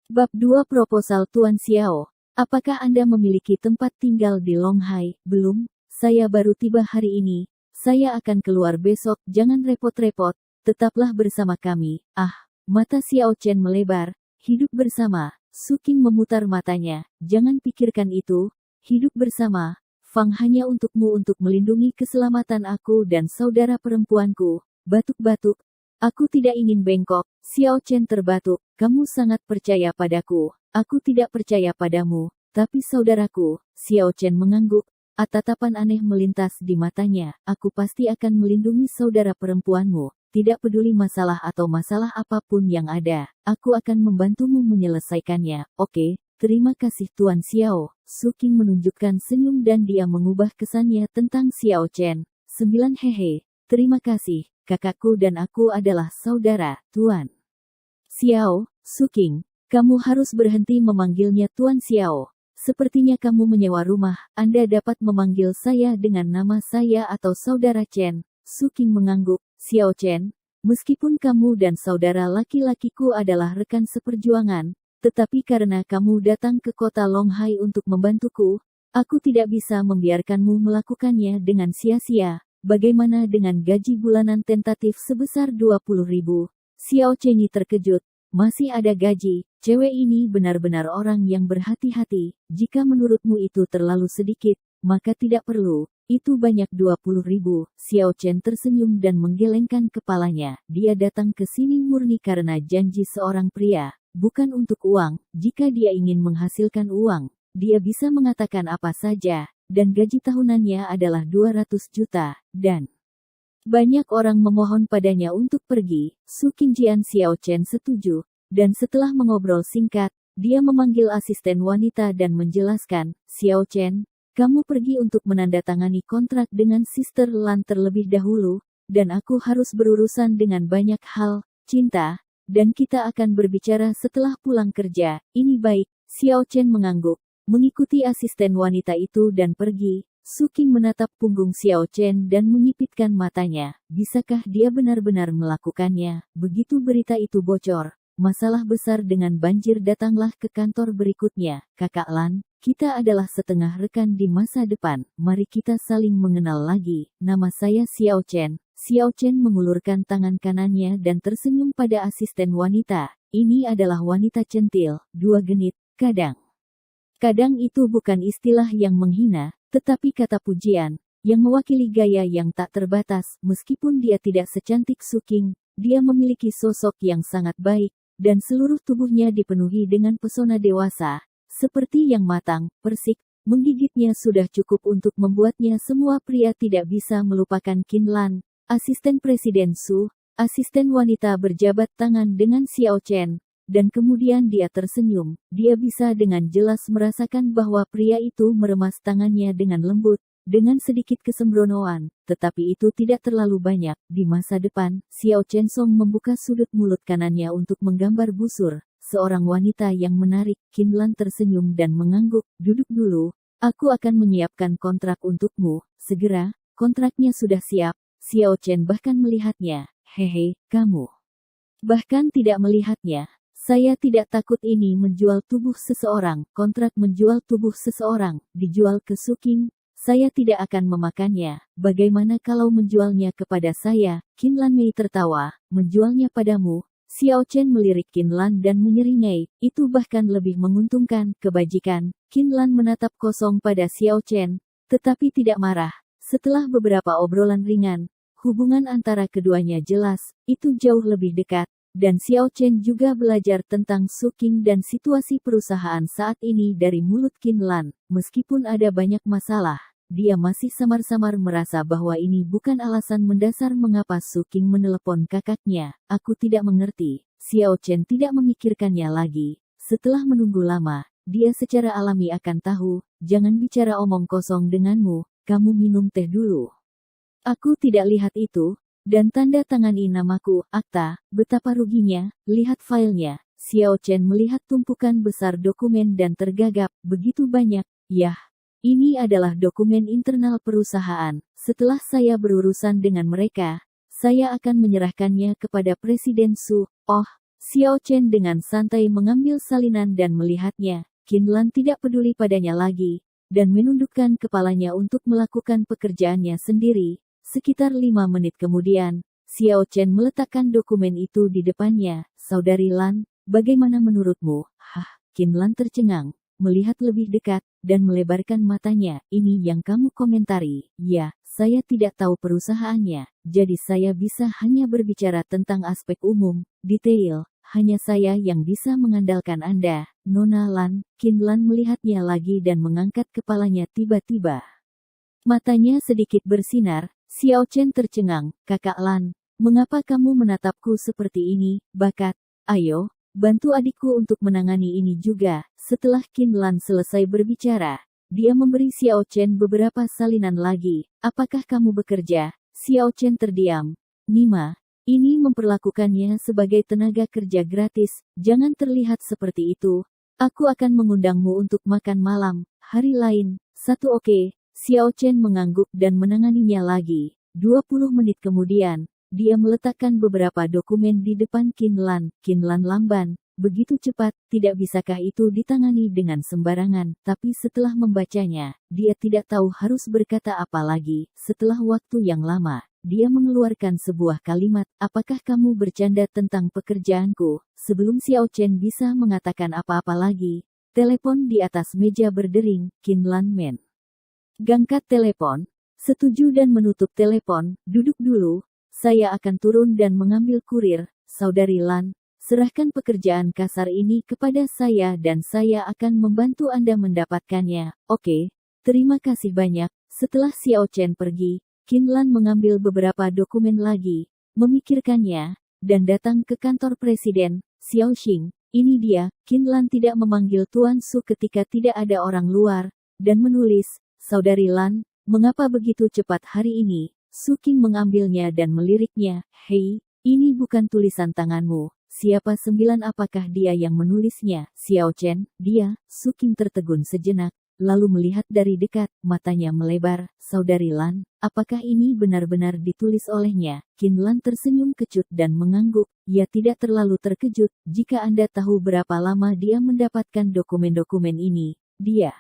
Bab 2 Proposal Tuan Xiao. Apakah Anda memiliki tempat tinggal di Longhai? Belum, saya baru tiba hari ini. Saya akan keluar besok, jangan repot-repot, tetaplah bersama kami. Ah, mata Xiao Chen melebar. Hidup bersama. Su Qing memutar matanya. Jangan pikirkan itu. Hidup bersama. Fang hanya untukmu untuk melindungi keselamatan aku dan saudara perempuanku. Batuk-batuk. Aku tidak ingin bengkok. Xiao Chen terbatuk. Kamu sangat percaya padaku. Aku tidak percaya padamu. Tapi saudaraku, Xiao Chen mengangguk. Tatapan aneh melintas di matanya. Aku pasti akan melindungi saudara perempuanmu. Tidak peduli masalah atau masalah apapun yang ada. Aku akan membantumu menyelesaikannya. Oke, terima kasih Tuan Xiao. Su Qing menunjukkan senyum dan dia mengubah kesannya tentang Xiao Chen. 9 hehe. Terima kasih. Kakakku dan aku adalah saudara, Tuan Xiao. Su Qing, kamu harus berhenti memanggilnya Tuan Xiao. Sepertinya kamu menyewa rumah, Anda dapat memanggil saya dengan nama saya atau saudara Chen. Su Qing mengangguk. Xiao Chen, meskipun kamu dan saudara laki-lakiku adalah rekan seperjuangan, tetapi karena kamu datang ke kota Longhai untuk membantuku, aku tidak bisa membiarkanmu melakukannya dengan sia-sia. Bagaimana dengan gaji bulanan tentatif sebesar 20.000? Xiao Chenyi terkejut. Masih ada gaji? Cewek ini benar-benar orang yang berhati-hati. Jika menurutmu itu terlalu sedikit, maka tidak perlu. Itu banyak 20.000. Xiao Chen tersenyum dan menggelengkan kepalanya. Dia datang ke sini murni karena janji seorang pria, bukan untuk uang. Jika dia ingin menghasilkan uang, dia bisa mengatakan apa saja. Dan gaji tahunannya adalah 200 juta, dan banyak orang memohon padanya untuk pergi. Su Qingjian Xiao Chen setuju, dan setelah mengobrol singkat, dia memanggil asisten wanita dan menjelaskan, Xiao Chen, kamu pergi untuk menandatangani kontrak dengan Sister Lan terlebih dahulu, dan aku harus berurusan dengan banyak hal, cinta, dan kita akan berbicara setelah pulang kerja. Ini baik. Xiao Chen mengangguk. Mengikuti asisten wanita itu dan pergi, Su Qing menatap punggung Xiao Chen dan menyipitkan matanya. Bisakah dia benar-benar melakukannya? Begitu berita itu bocor, masalah besar dengan banjir datanglah ke kantor berikutnya. Kakak Lan, kita adalah setengah rekan di masa depan. Mari kita saling mengenal lagi. Nama saya Xiao Chen. Xiao Chen mengulurkan tangan kanannya dan tersenyum pada asisten wanita. Ini adalah wanita centil, 2 genit, kadang. Kadang itu bukan istilah yang menghina, tetapi kata pujian, yang mewakili gaya yang tak terbatas. Meskipun dia tidak secantik Su Qing, dia memiliki sosok yang sangat baik, dan seluruh tubuhnya dipenuhi dengan pesona dewasa, seperti yang matang, persik, menggigitnya sudah cukup untuk membuatnya semua pria tidak bisa melupakan Qin Lan, asisten Presiden Su. Asisten wanita berjabat tangan dengan Xiao Chen. Dan kemudian dia tersenyum. Dia bisa dengan jelas merasakan bahwa pria itu meremas tangannya dengan lembut, dengan sedikit kesembronoan, tetapi itu tidak terlalu banyak. Di masa depan, Xiao Chen Song membuka sudut mulut kanannya untuk menggambar busur, seorang wanita yang menarik. Qin Lan tersenyum dan mengangguk. Duduk dulu, aku akan menyiapkan kontrak untukmu. Segera, kontraknya sudah siap. Xiao Chen bahkan melihatnya. Hehe, kamu bahkan tidak melihatnya. Saya tidak takut ini menjual tubuh seseorang. Kontrak menjual tubuh seseorang, dijual ke Su Qing. Saya tidak akan memakannya. Bagaimana kalau menjualnya kepada saya? Qin Lan Mei tertawa. Menjualnya padamu? Xiao Chen melirik Qin Lan dan menyeringai. Itu bahkan lebih menguntungkan. Kebajikan. Qin Lan menatap kosong pada Xiao Chen, tetapi tidak marah. Setelah beberapa obrolan ringan, hubungan antara keduanya jelas, itu jauh lebih dekat. Dan Xiao Chen juga belajar tentang Su Qing dan situasi perusahaan saat ini dari mulut Qin Lan. Meskipun ada banyak masalah, dia masih samar-samar merasa bahwa ini bukan alasan mendasar mengapa Su Qing menelepon kakaknya. Aku tidak mengerti. Xiao Chen tidak memikirkannya lagi. Setelah menunggu lama, dia secara alami akan tahu, jangan bicara omong kosong denganmu, kamu minum teh dulu. Aku tidak lihat itu. Dan tanda tangani namaku, akta, betapa ruginya, lihat filenya. Xiao Chen melihat tumpukan besar dokumen dan tergagap, begitu banyak. Yah, ini adalah dokumen internal perusahaan. Setelah saya berurusan dengan mereka, saya akan menyerahkannya kepada Presiden Su. Oh, Xiao Chen dengan santai mengambil salinan dan melihatnya. Qin Lan tidak peduli padanya lagi, dan menundukkan kepalanya untuk melakukan pekerjaannya sendiri. Sekitar 5 menit kemudian, Xiao Chen meletakkan dokumen itu di depannya. Saudari Lan, bagaimana menurutmu? Hah, Qin Lan tercengang, melihat lebih dekat, dan melebarkan matanya. Ini yang kamu komentari. Ya, saya tidak tahu perusahaannya, jadi saya bisa hanya berbicara tentang aspek umum, detail. Hanya saya yang bisa mengandalkan Anda, Nona Lan. Qin Lan melihatnya lagi dan mengangkat kepalanya tiba-tiba. Matanya sedikit bersinar. Xiao Chen tercengang. Kakak Lan, mengapa kamu menatapku seperti ini, Bakat? Ayo, bantu adikku untuk menangani ini juga. Setelah Qin Lan selesai berbicara, dia memberi Xiao Chen beberapa salinan lagi. Apakah kamu bekerja? Xiao Chen terdiam. Nima, ini memperlakukannya sebagai tenaga kerja gratis. Jangan terlihat seperti itu. Aku akan mengundangmu untuk makan malam hari lain. Satu oke. Xiao Chen mengangguk dan menanganinya lagi. 20 menit kemudian, dia meletakkan beberapa dokumen di depan Qin Lan. Qin Lan lamban. Begitu cepat, tidak bisakah itu ditangani dengan sembarangan? Tapi setelah membacanya, dia tidak tahu harus berkata apa lagi. Setelah waktu yang lama, dia mengeluarkan sebuah kalimat, apakah kamu bercanda tentang pekerjaanku? Sebelum Xiao Chen bisa mengatakan apa-apa lagi, telepon di atas meja berdering. Qin Lan men gangkat telepon, setuju dan menutup telepon. Duduk dulu, saya akan turun dan mengambil kurir. Saudari Lan, serahkan pekerjaan kasar ini kepada saya dan saya akan membantu Anda mendapatkannya. Oke, terima kasih banyak. Setelah Xiao Chen pergi, Qin Lan mengambil beberapa dokumen lagi, memikirkannya, dan datang ke kantor Presiden. Xiao Xing, ini dia. Qin Lan tidak memanggil Tuan Su ketika tidak ada orang luar, dan menulis, Saudari Lan, mengapa begitu cepat hari ini? Su Qing mengambilnya dan meliriknya. Hei, ini bukan tulisan tanganmu. Siapa sembilan apakah dia yang menulisnya? Xiao Chen, dia. Su Qing tertegun sejenak, lalu melihat dari dekat, matanya melebar. Saudari Lan, apakah ini benar-benar ditulis olehnya? Qin Lan tersenyum kecut dan mengangguk. Ya tidak terlalu terkejut, jika Anda tahu berapa lama dia mendapatkan dokumen-dokumen ini. Dia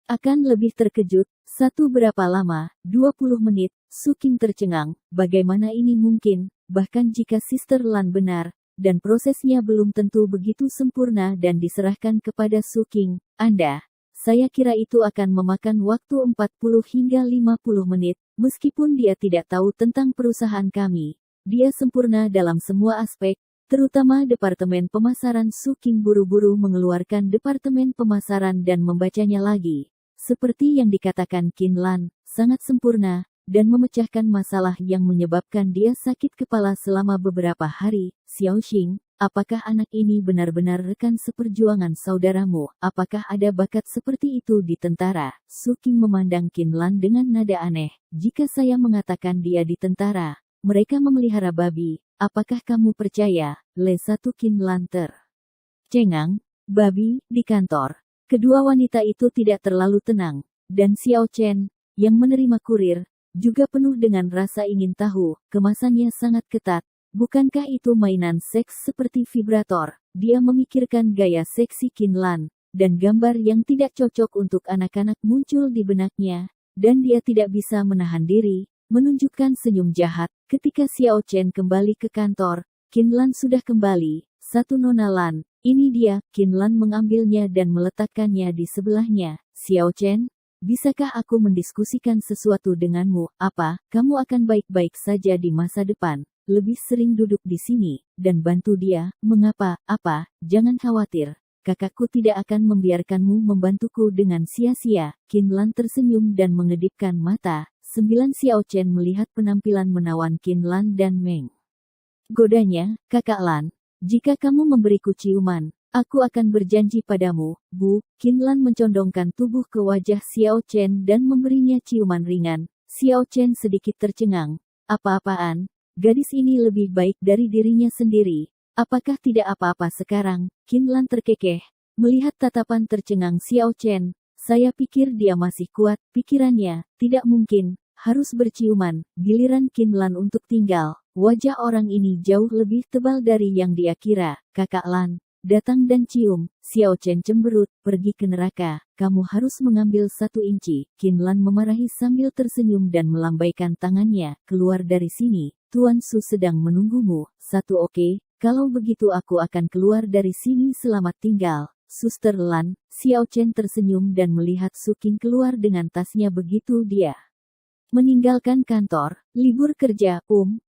akan lebih terkejut. Satu berapa lama? 20 menit. Su Qing tercengang. Bagaimana ini mungkin? Bahkan jika Sister Lan benar, dan prosesnya belum tentu begitu sempurna dan diserahkan kepada Su Qing, saya kira itu akan memakan waktu 40 hingga 50 menit. Meskipun dia tidak tahu tentang perusahaan kami, dia sempurna dalam semua aspek, terutama departemen pemasaran. Su Qing buru-buru mengeluarkan departemen pemasaran dan membacanya lagi. Seperti yang dikatakan Qin Lan, sangat sempurna, dan memecahkan masalah yang menyebabkan dia sakit kepala selama beberapa hari. Xiao Xing, apakah anak ini benar-benar rekan seperjuangan saudaramu? Apakah ada bakat seperti itu di tentara? Su Qing memandang Qin Lan dengan nada aneh. Jika saya mengatakan dia di tentara, mereka memelihara babi, apakah kamu percaya? Le 1 Qin Lan tercengang. Babi, di kantor. Kedua wanita itu tidak terlalu tenang, dan Xiao Chen, yang menerima kurir, juga penuh dengan rasa ingin tahu. Kemasannya sangat ketat. Bukankah itu mainan seks seperti vibrator? Dia memikirkan gaya seksi Qin Lan, dan gambar yang tidak cocok untuk anak-anak muncul di benaknya, dan dia tidak bisa menahan diri, menunjukkan senyum jahat. Ketika Xiao Chen kembali ke kantor, Qin Lan sudah kembali. Satu Nona Lan, ini dia. Qin Lan mengambilnya dan meletakkannya di sebelahnya. Xiao Chen, bisakah aku mendiskusikan sesuatu denganmu? Apa, kamu akan baik-baik saja di masa depan? Lebih sering duduk di sini, dan bantu dia. Mengapa? Apa? Jangan khawatir. Kakakku tidak akan membiarkanmu membantuku dengan sia-sia. Qin Lan tersenyum dan mengedipkan mata. 9 Xiao Chen melihat penampilan menawan Qin Lan dan Meng godanya. Kakak Lan, jika kamu memberiku ciuman, aku akan berjanji padamu, Bu. Qin Lan mencondongkan tubuh ke wajah Xiao Chen dan memberinya ciuman ringan. Xiao Chen sedikit tercengang. Apa-apaan? Gadis ini lebih baik dari dirinya sendiri. Apakah tidak apa-apa sekarang? Qin Lan terkekeh, melihat tatapan tercengang Xiao Chen. Saya pikir dia masih kuat. Pikirannya, tidak mungkin, harus berciuman. Giliran Qin Lan untuk tinggal. Wajah orang ini jauh lebih tebal dari yang dia kira. Kakak Lan, datang dan cium. Xiao Chen cemberut, pergi ke neraka. Kamu harus mengambil 1 inci. Qin Lan memarahi sambil tersenyum dan melambaikan tangannya. Keluar dari sini. Tuan Su sedang menunggumu. Oke, kalau begitu aku akan keluar dari sini. Selamat tinggal, Suster Lan. Xiao Chen tersenyum dan melihat Su Qing keluar dengan tasnya begitu dia meninggalkan kantor. Libur kerja,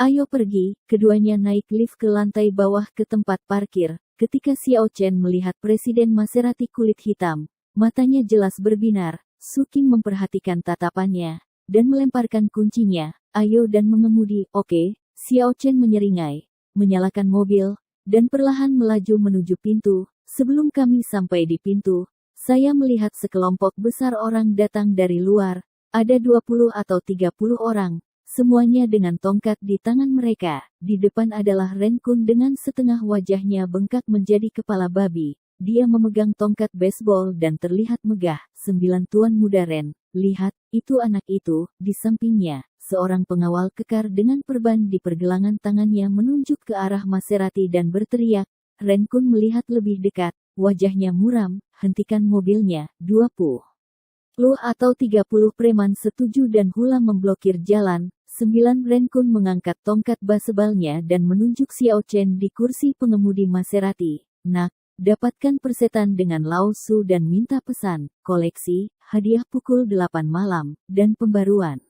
Ayo pergi. Keduanya naik lift ke lantai bawah ke tempat parkir. Ketika Xiao Chen melihat Presiden Maserati kulit hitam, matanya jelas berbinar. Su Qing memperhatikan tatapannya dan melemparkan kuncinya. Ayo dan mengemudi. Oke. Xiao Chen menyeringai, menyalakan mobil, dan perlahan melaju menuju pintu. Sebelum kami sampai di pintu, saya melihat sekelompok besar orang datang dari luar. Ada 20 atau 30 orang. Semuanya dengan tongkat di tangan mereka. Di depan adalah Ren Kun dengan setengah wajahnya bengkak menjadi kepala babi. Dia memegang tongkat baseball dan terlihat megah. 9 tuan muda Ren. Lihat, itu anak itu. Di sampingnya, seorang pengawal kekar dengan perban di pergelangan tangannya menunjuk ke arah Maserati dan berteriak. Ren Kun melihat lebih dekat. Wajahnya muram. Hentikan mobilnya. 20 atau 30 preman setuju dan hula memblokir jalan. 9 Ren Kun mengangkat tongkat basebalnya dan menunjuk Xiao Chen di kursi pengemudi Maserati. Nak, dapatkan persetan dengan Lao Su dan minta pesan, koleksi, hadiah pukul 8 malam, dan pembaruan.